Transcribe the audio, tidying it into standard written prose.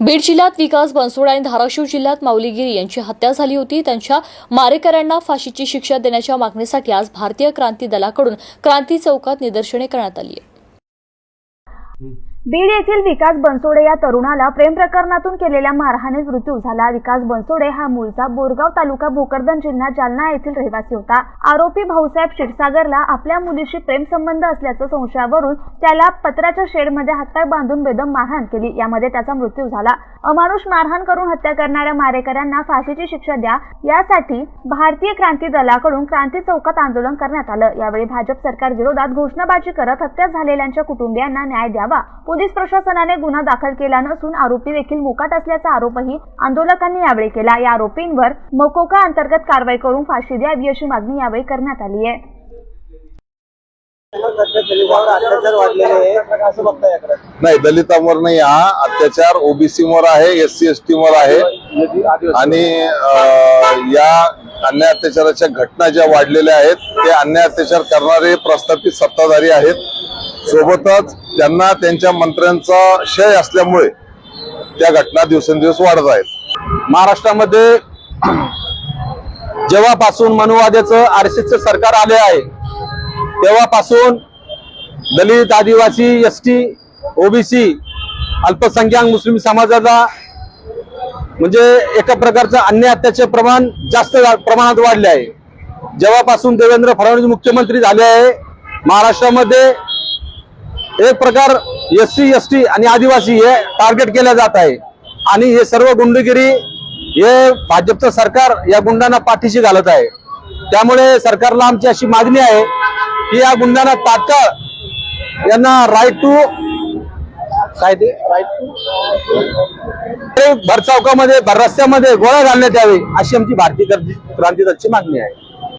बीड जिल्ह्यात विकास बनसोड आणि धाराशिव जिल्ह्यात माऊलीगिरी यांची हत्या झाली होती। त्यांच्या मारेकऱ्यांना फाशीची शिक्षा देण्याच्या मागणीसाठी आज भारतीय क्रांती दलाकडून क्रांती चौकात निदर्शने करण्यात आली। बीड येथील विकास बनसोडे या तरुणाला प्रेम प्रकरणातून केलेल्या मारहाणीत मृत्यू झाला। विकास बनसोडे हा मूळचा बोरगाव तालुका भोकरदन जिल्हा जालना येथील रहिवासी होता। आरोपी भाऊसाहेब क्षीरसागरला आपल्या मुलीशी प्रेम संबंध असल्याच्या संशयावरून त्याला पत्राच्या शेडमध्ये हातपाय बांधून बेदम मारहाण केली। यामध्ये त्याचा मृत्यू झाला। अमानुष मारहाण करून हत्या करणाऱ्या मारेकऱ्यांना फाशीची शिक्षा द्या यासाठी भारतीय क्रांती दलाकडून क्रांती चौकात आंदोलन करण्यात आलं। यावेळी भाजप सरकार विरोधात घोषणाबाजी करत हत्या झालेल्यांच्या कुटुंबियांना न्याय द्यावा। पोलीस प्रशासनाने गुन्हा दाखल केला नसून आरोपी देखील मोकाट असल्याचा आरोपही आंदोलकांनी यावेळी केला। या आरोपींवर मकोका अंतर्गत कारवाई करून फाशी द्यावी अशी मागणी यावेळी करण्यात आली आहे। नाही, दलितांवर नाही, हा अत्याचार ओबीसीवर आहे, SC ST वर आहे आणि या अन्याय अत्याचाराच्या घटना ज्या वाढलेल्या आहेत ते अन्याय अत्याचार करणारे प्रस्थापित सत्ताधारी आहेत। सोबतच त्यांना त्यांच्या मंत्र्यांचा शय असल्यामुळे त्या घटना दिवसेंदिवस वाढत आहेत। महाराष्ट्रामध्ये जेव्हापासून मनुवाद्याचं RCS सरकार आले आहे तेव्हापासून दलित, आदिवासी, ST, OBC, अल्पसंख्याक मुस्लिम समाजाला म्हणजे एका प्रकारचं अन्याय अत्याचार प्रमाण जास्त प्रमाणात वाढले आहे। जेव्हापासून देवेंद्र फडणवीस मुख्यमंत्री झाले आहे महाराष्ट्रामध्ये एक प्रकार SC ST आणि आदिवासी हे टार्गेट केले जात आहे आणि हे सर्व गुंडगिरी हे भाजपचं सरकार या गुंडांना पाठीशी घालत आहे। त्यामुळे सरकारला आमची अशी मागणी आहे की या गुंडांना तात्काळ यांना राईट टू भर चौकामध्ये भर रस्त्यामध्ये गोळ्या घालण्यात यावी अशी आमची भारतीय क्रांती दलाची मागणी आहे।